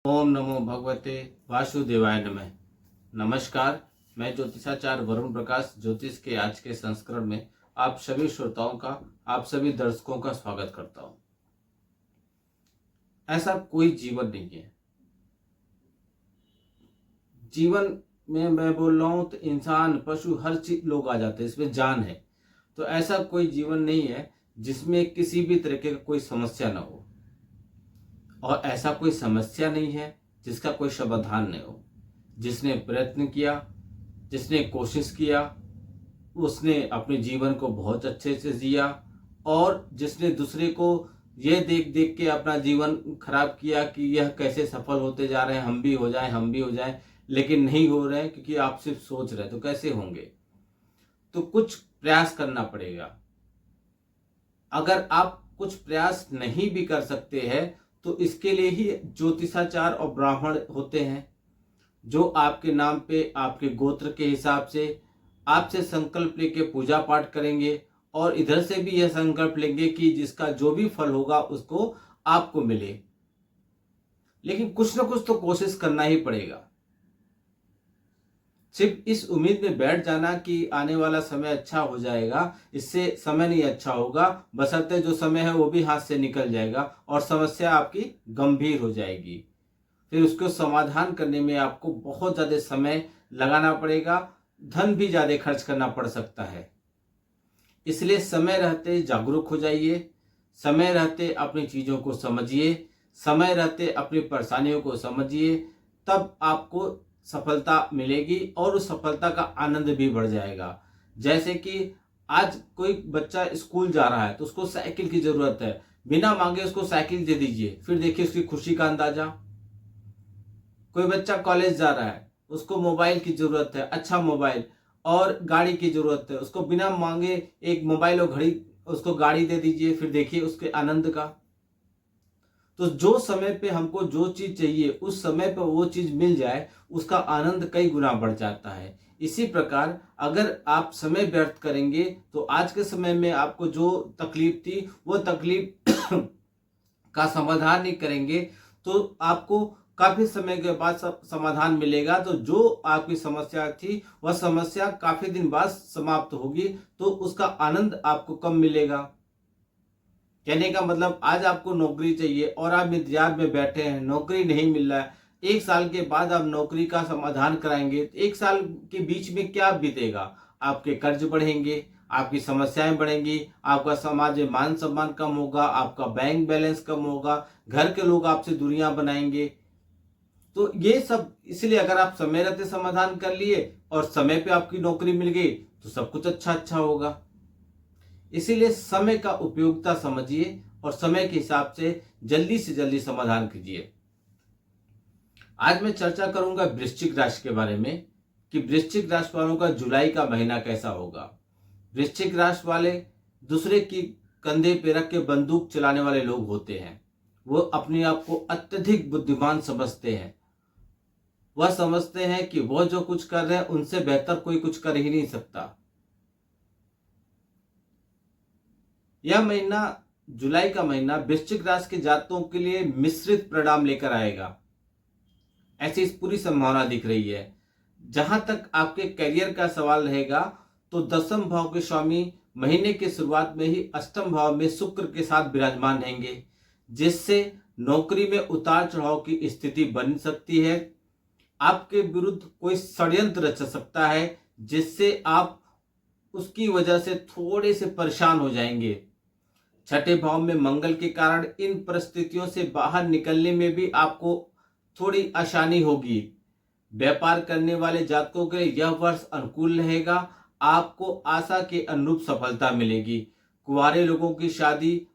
ओम नमो भगवते वासुदेवाय नमः। नमस्कार, मैं ज्योतिषाचार्य वरुण प्रकाश ज्योतिष के आज के संस्करण में आप सभी श्रोताओं का, आप सभी दर्शकों का स्वागत करता हूं। ऐसा कोई जीवन नहीं है। जीवन में मैं बोल रहा हूं तो इंसान, पशु, हर चीज लोग आ जाते हैं, इसमें जान है। तो ऐसा कोई जीवन नहीं है जिसमें किसी भी तरीके का कोई समस्या ना हो, और ऐसा कोई समस्या नहीं है जिसका कोई समाधान नहीं हो। जिसने प्रयत्न किया, जिसने कोशिश किया, उसने अपने जीवन को बहुत अच्छे से जिया, और जिसने दूसरे को यह देख देख के अपना जीवन खराब किया कि यह कैसे सफल होते जा रहे हैं, हम भी हो जाएं, हम भी हो जाएं, लेकिन नहीं हो रहे हैं क्योंकि आप सिर्फ सोच रहे हैं। तो कैसे होंगे? तो कुछ प्रयास करना पड़ेगा। अगर आप कुछ प्रयास नहीं भी कर सकते हैं तो इसके लिए ही ज्योतिषाचार और ब्राह्मण होते हैं, जो आपके नाम पे, आपके गोत्र के हिसाब से आपसे संकल्प लेके पूजा पाठ करेंगे, और इधर से भी यह संकल्प लेंगे कि जिसका जो भी फल होगा उसको आपको मिले। लेकिन कुछ ना कुछ तो कोशिश करना ही पड़ेगा। सिर्फ इस उम्मीद में बैठ जाना कि आने वाला समय अच्छा हो जाएगा, इससे समय नहीं अच्छा होगा। बशर्ते जो समय है वो भी हाथ से निकल जाएगा और समस्या आपकी गंभीर हो जाएगी। फिर उसको समाधान करने में आपको बहुत ज़्यादा समय लगाना पड़ेगा, धन भी ज़्यादा खर्च करना पड़ सकता है। इसलिए समय रहते जागरूक हो जाइए, समय रहते अपनी चीज़ों को समझिए, समय रहते अपनी परेशानियों को समझिए, तब आपको सफलता मिलेगी और उस सफलता का आनंद भी बढ़ जाएगा। जैसे कि आज कोई बच्चा स्कूल जा रहा है तो उसको साइकिल की ज़रूरत है, बिना मांगे उसको साइकिल दे दीजिए, फिर देखिए उसकी खुशी का अंदाजा। कोई बच्चा कॉलेज जा रहा है, उसको मोबाइल की ज़रूरत है, अच्छा मोबाइल, और गाड़ी की ज़रूरत है, उसको बिना मांगे एक मोबाइल और घड़ी, उसको गाड़ी दे दीजिए, फिर देखिए उसके आनंद का। तो जो समय पे हमको जो चीज़ चाहिए उस समय पे वो चीज़ मिल जाए, उसका आनंद कई गुना बढ़ जाता है। इसी प्रकार अगर आप समय व्यर्थ करेंगे तो आज के समय में आपको जो तकलीफ थी वो तकलीफ का समाधान नहीं करेंगे तो आपको काफी समय के बाद समाधान मिलेगा। तो जो आपकी समस्या थी वह समस्या काफी दिन बाद समाप्त होगी, तो उसका आनंद आपको कम मिलेगा। कहने का मतलब, आज आपको नौकरी चाहिए और आप इंतजार में बैठे हैं, नौकरी नहीं मिल रहा है। 1 साल के बाद आप नौकरी का समाधान कराएंगे तो 1 साल के बीच में क्या बीतेगा? आपके कर्ज बढ़ेंगे, आपकी समस्याएं बढ़ेंगी, आपका समाज में मान सम्मान कम होगा, आपका बैंक बैलेंस कम होगा, घर के लोग आपसे दूरियां बनाएंगे। तो ये सब इसलिए, अगर आप समय रहते समाधान कर लिए और समय पे आपकी नौकरी मिल गई तो सब कुछ अच्छा अच्छा होगा। इसीलिए समय का उपयोगिता समझिए और समय के हिसाब से जल्दी समाधान कीजिए। आज मैं चर्चा करूंगा वृश्चिक राशि के बारे में कि वृश्चिक राशि वालों का जुलाई का महीना कैसा होगा। वृश्चिक राशि वाले दूसरे की कंधे पे रख के बंदूक चलाने वाले लोग होते हैं। वो अपने आप को अत्यधिक बुद्धिमान समझते हैं। वह समझते हैं कि वह जो कुछ कर रहे हैं उनसे बेहतर कोई कुछ कर ही नहीं सकता। यह महीना, जुलाई का महीना, वृश्चिक राशि के जातकों के लिए मिश्रित परिणाम लेकर आएगा, ऐसी इस पूरी संभावना दिख रही है। जहां तक आपके करियर का सवाल रहेगा तो 10वें भाव के स्वामी महीने की शुरुआत में ही 8वें भाव में शुक्र के साथ विराजमान रहेंगे, जिससे नौकरी में उतार चढ़ाव की स्थिति बन सकती है। आपके विरुद्ध कोई षड्यंत्र रच सकता है जिससे आप उसकी वजह से थोड़े से परेशान हो जाएंगे। 6ठे भाव में मंगल के कारण इन परिस्थितियों से बाहर निकलने में भी आपको थोड़ी आसानी होगी। व्यापार करने वाले जातकों के लिए यह वर्ष अनुकूल रहेगा, आपको आशा के अनुरूप सफलता मिलेगी। कुंवारे लोगों की शादी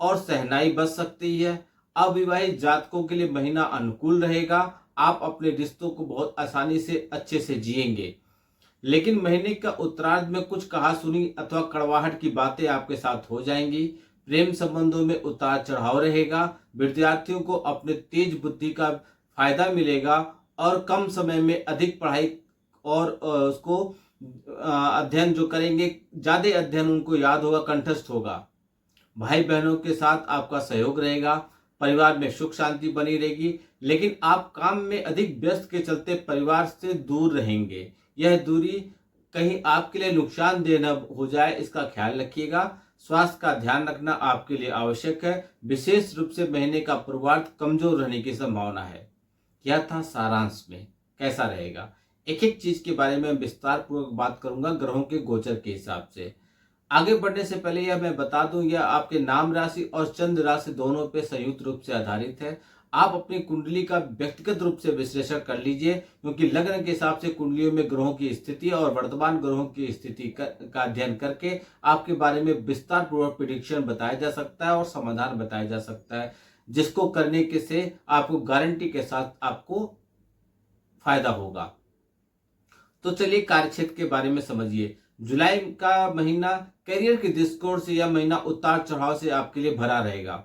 और सहनाई बच सकती है। अविवाहित जातकों के लिए महीना अनुकूल रहेगा, आप अपने रिश्तों को बहुत आसानी से अच्छे से जिएंगे। लेकिन महीने का उत्तरार्ध में कुछ कहासुनी अथवा कड़वाहट की बातें आपके साथ हो जाएंगी। प्रेम संबंधों में उतार चढ़ाव रहेगा। विद्यार्थियों को अपने तेज बुद्धि का फायदा मिलेगा और कम समय में अधिक पढ़ाई और उसको अध्ययन जो करेंगे, ज्यादा अध्ययन उनको याद होगा, कंठस्थ होगा। भाई बहनों के साथ आपका सहयोग रहेगा। परिवार में सुख शांति बनी रहेगी, लेकिन आप काम में अधिक व्यस्त के चलते परिवार से दूर रहेंगे। यह दूरी कहीं आपके लिए नुकसानदेह न हो जाए, इसका ख्याल रखिएगा। स्वास्थ्य का ध्यान रखना आपके लिए आवश्यक है। विशेष रूप से महीने का पूर्वार्ध कमजोर रहने की संभावना है। यह था सारांश में कैसा रहेगा। एक एक चीज के बारे में विस्तार पूर्वक बात करूंगा ग्रहों के गोचर के हिसाब से। आगे बढ़ने से पहले यह मैं बता दूं, यह आपके नाम राशि और चंद्र राशि दोनों पे संयुक्त रूप से आधारित है। आप अपनी कुंडली का व्यक्तिगत रूप से विश्लेषण कर लीजिए, क्योंकि लग्न के हिसाब से कुंडलियों में ग्रहों की स्थिति और वर्तमान ग्रहों की स्थिति का अध्ययन करके आपके बारे में विस्तार पूर्वक प्रिडिक्शन बताया जा सकता है और समाधान बताया जा सकता है, जिसको करने के से आपको गारंटी के साथ आपको फायदा होगा। तो चलिए कार्यक्षेत्र के बारे में समझिए। जुलाई का महीना करियर के दृष्टिकोण से यह महीना उतार चढ़ाव से आपके लिए भरा रहेगा।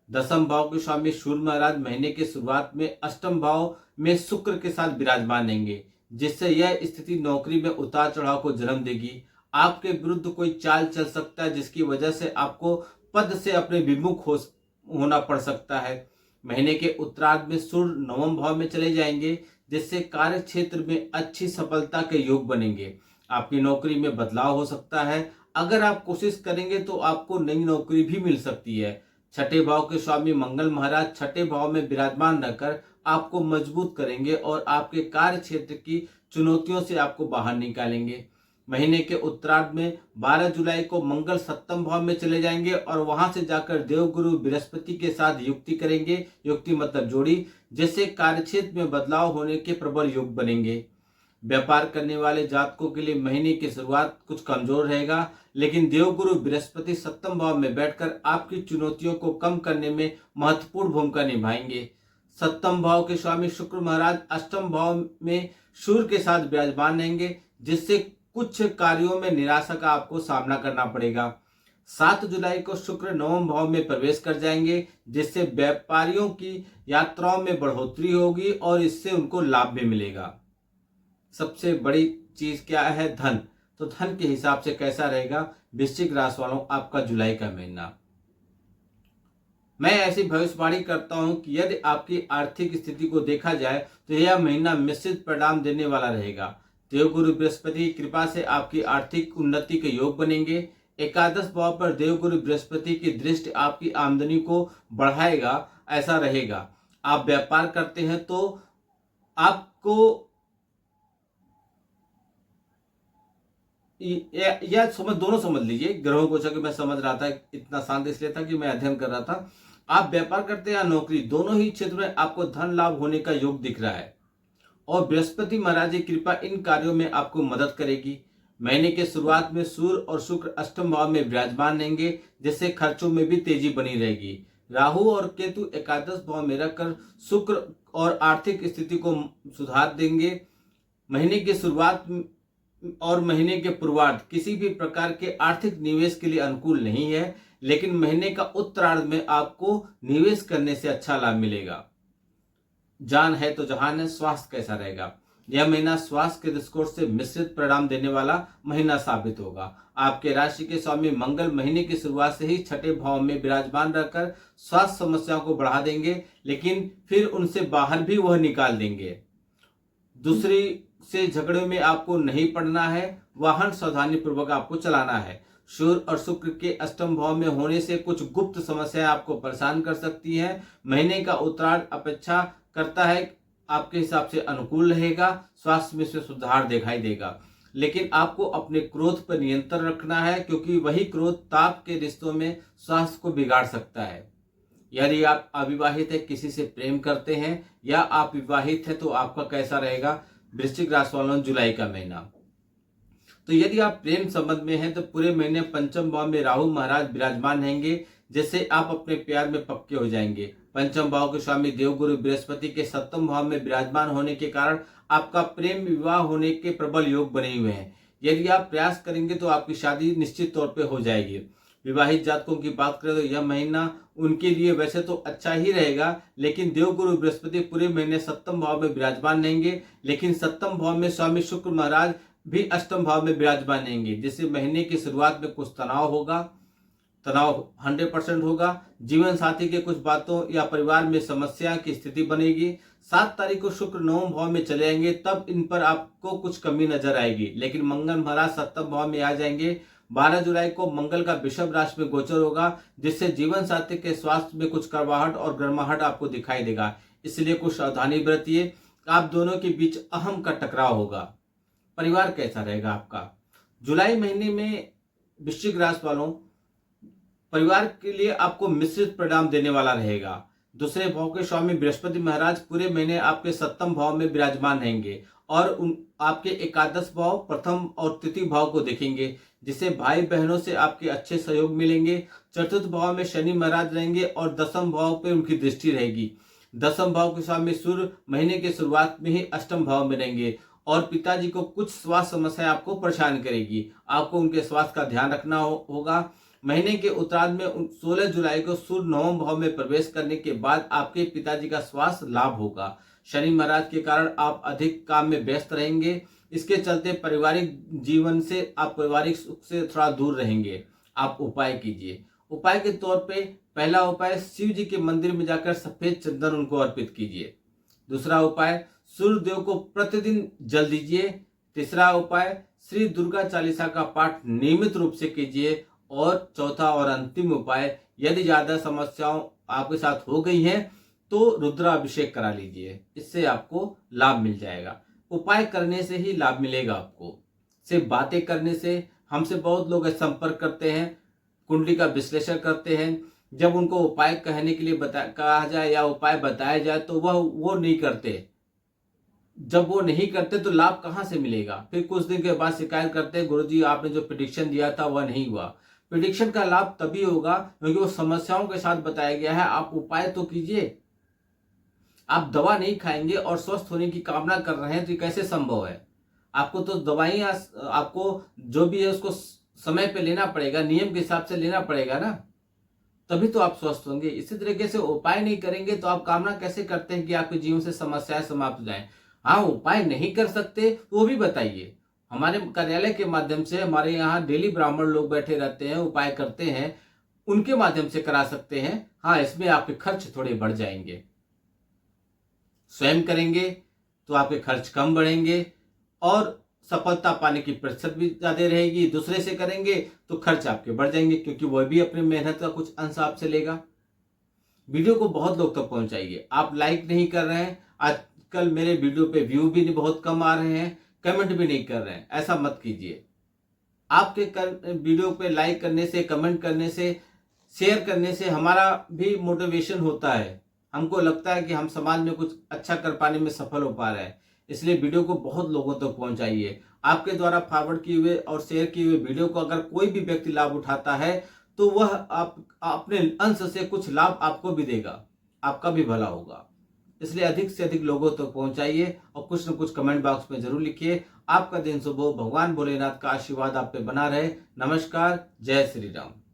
दसम भाव के स्वामी सूर्य महाराज महीने की शुरुआत में अष्टम भाव में शुक्र के साथ विराजमान रहेंगे, जिससे यह स्थिति नौकरी में उतार चढ़ाव को जन्म देगी। आपके विरुद्ध कोई चाल चल सकता है, जिसकी वजह से आपको पद से अपने विमुख होना पड़ सकता है। महीने के उत्तरार्ध में सूर्य नवम भाव में चले जाएंगे, जिससे कार्य क्षेत्र में अच्छी सफलता के योग बनेंगे। आपकी नौकरी में बदलाव हो सकता है। अगर आप कोशिश करेंगे तो आपको नई नौकरी भी मिल सकती है। छठे भाव के स्वामी मंगल महाराज छठे भाव में विराजमान रहकर आपको मजबूत करेंगे और आपके कार्य क्षेत्र की चुनौतियों से आपको बाहर निकालेंगे। महीने के उत्तरार्ध में 12 जुलाई को मंगल सप्तम भाव में चले जाएंगे और वहां से जाकर देवगुरु बृहस्पति के साथ युक्ति करेंगे। युक्ति मतलब जोड़ी, जिससे कार्यक्षेत्र में बदलाव होने के प्रबल योग बनेंगे। व्यापार करने वाले जातकों के लिए महीने की शुरुआत कुछ कमजोर रहेगा, लेकिन देवगुरु बृहस्पति सप्तम भाव में बैठकर आपकी चुनौतियों को कम करने में महत्वपूर्ण भूमिका निभाएंगे। सप्तम भाव के स्वामी शुक्र महाराज अष्टम भाव में सूर्य के साथ विराजमान रहेंगे, जिससे कुछ कार्यों में निराशा का आपको सामना करना पड़ेगा। 7 जुलाई को शुक्र नवम भाव में प्रवेश कर जाएंगे, जिससे व्यापारियों की यात्राओं में बढ़ोतरी होगी और इससे उनको लाभ भी मिलेगा। सबसे बड़ी चीज क्या है? धन। तो धन के हिसाब से कैसा रहेगा वृश्चिक राशि वालों आपका जुलाई का महीना? मैं ऐसी भविष्यवाणी करता हूं कि यदि आपकी आर्थिक स्थिति को देखा जाए तो यह महीना मिश्रित परिणाम देने वाला रहेगा। देवगुरु बृहस्पति की कृपा से आपकी आर्थिक उन्नति के योग बनेंगे। एकादश भाव पर देवगुरु बृहस्पति की दृष्टि आपकी आमदनी को बढ़ाएगा, ऐसा रहेगा। आप व्यापार करते हैं तो आपको यह समझ दोनों समझ लीजिए। ग्रहों को कि मैं समझ रहा था, इतना शांत इसलिए था कि मैं अध्ययन कर रहा था। आप व्यापार करते हैं या नौकरी, दोनों ही क्षेत्र में आपको धन लाभ होने का योग दिख रहा है और बृहस्पति महाराज की कृपा इन कार्यों में आपको मदद करेगी। महीने के शुरुआत में सूर्य और शुक्र अष्टम भाव में विराजमान रहेंगे, जिससे खर्चों में भी तेजी बनी रहेगी। राहु और केतु एकादश भाव में रखकर शुक्र और आर्थिक स्थिति को सुधार देंगे। महीने की शुरुआत और महीने के पूर्वार्ध किसी भी प्रकार के आर्थिक निवेश के लिए अनुकूल नहीं है, लेकिन महीने का उत्तरार्ध में आपको निवेश करने से अच्छा लाभ मिलेगा। जान है तो जहान है। स्वास्थ्य कैसा रहेगा? यह महीना स्वास्थ्य के दृष्टिकोण से मिश्रित परिणाम देने वाला महीना साबित होगा। आपके राशि के स्वामी मंगल महीने की शुरुआत से ही छठे भाव में विराजमान रहकर स्वास्थ्य समस्याओं को बढ़ा देंगे, लेकिन फिर उनसे बाहर भी वह निकाल देंगे। दूसरी से झगड़े में आपको नहीं पड़ना है। वाहन सावधानी पूर्वक आपको चलाना है। सूर्य और शुक्र के अष्टम भाव में होने से कुछ गुप्त समस्याएं आपको परेशान कर सकती हैं। महीने का उत्तरार्ध अपेक्षा करता है आपके हिसाब से अनुकूल रहेगा। स्वास्थ्य में से सुधार दिखाई देगा, लेकिन आपको अपने क्रोध पर नियंत्रण रखना है, क्योंकि वही क्रोध ताप के रिश्तों में स्वास्थ्य को बिगाड़ सकता है। यदि आप अविवाहित है, किसी से प्रेम करते हैं या आप विवाहित है, तो आपका कैसा रहेगा वृश्चिक राशि वालों जुलाई का महीना? तो यदि आप प्रेम संबंध में हैं तो पूरे महीने पंचम भाव में राहु महाराज विराजमान रहेंगे, जिससे आप अपने प्यार में पक्के हो जाएंगे। पंचम भाव के स्वामी देवगुरु बृहस्पति के सप्तम भाव में विराजमान होने के कारण आपका प्रेम विवाह होने के प्रबल योग बने हुए हैं। यदि आप प्रयास करेंगे तो आपकी शादी निश्चित तौर पर हो जाएगी। विवाहित जातकों की बात करें तो यह महीना उनके लिए वैसे तो अच्छा ही रहेगा, लेकिन देवगुरु बृहस्पति पूरे महीने सप्तम भाव में विराजमान रहेंगे, लेकिन सप्तम भाव में स्वामी शुक्र महाराज भी अष्टम भाव में विराजमान रहेंगे, जिससे महीने की शुरुआत में कुछ तनाव होगा। तनाव 100% होगा। जीवन साथी के कुछ बातों या परिवार में समस्या की स्थिति बनेगी। 7 तारीख को शुक्र 9वें भाव में चले जाएंगे, तब इन पर आपको कुछ कमी नजर आएगी, लेकिन मंगल महाराज 7वें भाव में आ जाएंगे। 12 जुलाई को मंगल का वृषभ राशि में गोचर होगा, जिससे जीवन साथी के स्वास्थ्य में कुछ कड़वाहट और गर्माहट आपको दिखाई देगा, इसलिए कुछ सावधानी बरतिए। आप दोनों के बीच अहम का टकराव होगा। परिवार कैसा रहेगा आपका? जुलाई महीने में वृश्चिक राशि वालों, परिवार के लिए आपको मिश्रित परिणाम देने वाला रहेगा। दूसरे भाव के स्वामी बृहस्पति महाराज पूरे महीने आपके 7वें भाव में विराजमान रहेंगे और आपके एकादश भाव, प्रथम और तृतीय भाव को देखेंगे, जिससे भाई बहनों से आपके अच्छे सहयोग मिलेंगे। चतुर्थ भाव में शनि महाराज रहेंगे और 10वें भाव पे उनकी दृष्टि रहेगी। 10वें भाव के स्वामी सूर्य महीने के शुरुआत में ही 8वें भाव में रहेंगे और पिताजी को कुछ स्वास्थ्य समस्या आपको परेशान करेगी। आपको उनके स्वास्थ्य का ध्यान रखना होगा। महीने के उत्तरार्ध में 16 जुलाई को सूर्य 9वें भाव में प्रवेश करने के बाद आपके पिताजी का स्वास्थ्य लाभ होगा। शनि महाराज के कारण आप अधिक काम में व्यस्त रहेंगे। इसके चलते पारिवारिक जीवन से आप पारिवारिक सुख से थोड़ा दूर रहेंगे। आप उपाय कीजिए। उपाय के तौर पे पहला उपाय, शिव जी के मंदिर में जाकर सफेद चंदन उनको अर्पित कीजिए। दूसरा उपाय, सूर्य देव को प्रतिदिन जल दीजिए। तीसरा उपाय, श्री दुर्गा चालीसा का पाठ नियमित रूप से कीजिए। और चौथा और अंतिम उपाय, यदि ज्यादा समस्याओं आपके साथ हो गई हैं तो रुद्राभिषेक करा लीजिए, इससे आपको लाभ मिल जाएगा। उपाय करने से ही लाभ मिलेगा आपको। सिर्फ बातें करने से, हमसे बहुत लोग संपर्क करते हैं, कुंडली का विश्लेषण करते हैं, जब उनको उपाय कहने के लिए कहा जाए या उपाय बताया जाए तो वो नहीं करते। जब वो नहीं करते तो लाभ कहाँ से मिलेगा? फिर कुछ दिन के बाद शिकायत करते हैं, गुरुजी आपने जो प्रेडिक्शन दिया था वह नहीं हुआ। प्रेडिक्शन का लाभ तभी होगा क्योंकि वो समस्याओं के साथ बताया गया है। आप उपाय तो कीजिए। आप दवा नहीं खाएंगे और स्वस्थ होने की कामना कर रहे हैं तो ये कैसे संभव है? आपको तो दवाइयाँ, आपको जो भी है उसको समय पे लेना पड़ेगा, नियम के हिसाब से लेना पड़ेगा ना, तभी तो आप स्वस्थ होंगे। इसी तरीके से उपाय नहीं करेंगे तो आप कामना कैसे करते हैं कि आपके जीवन से समस्याएं समाप्त हो जाएं? हाँ, उपाय नहीं कर सकते तो वो भी बताइए। हमारे कार्यालय के माध्यम से, हमारे यहाँ डेली ब्राह्मण लोग बैठे रहते हैं, उपाय करते हैं, उनके माध्यम से करा सकते हैं। हाँ, इसमें आपके खर्च थोड़े बढ़ जाएंगे। स्वयं करेंगे तो आपके खर्च कम बढ़ेंगे और सफलता पाने की प्रतिशत भी ज्यादा रहेगी। दूसरे से करेंगे तो खर्च आपके बढ़ जाएंगे, क्योंकि वह भी अपनी मेहनत का कुछ अंश आपसे लेगा। वीडियो को बहुत लोग तक पहुंचाइए। आप लाइक नहीं कर रहे हैं, आजकल मेरे वीडियो पे व्यू भी बहुत कम आ रहे हैं, कमेंट भी नहीं कर रहे हैं, ऐसा मत कीजिए। आपके वीडियो पे लाइक करने से, कमेंट करने से, शेयर करने से हमारा भी मोटिवेशन होता है। हमको लगता है कि हम समाज में कुछ अच्छा कर पाने में सफल हो पा रहे हैं। इसलिए वीडियो को बहुत लोगों तक पहुंचाइए। आपके द्वारा फॉरवर्ड किए हुए और शेयर किए हुए वीडियो को अगर कोई भी व्यक्ति लाभ उठाता है तो वह आप अपने अंश से कुछ लाभ आपको भी देगा, आपका भी भला होगा। इसलिए अधिक से अधिक लोगों तक पहुंचाइए और कुछ न कुछ कमेंट बॉक्स में जरूर लिखिए। आपका दिन शुभ हो। भगवान भोलेनाथ का आशीर्वाद आप पे बना रहे। नमस्कार। जय श्री राम।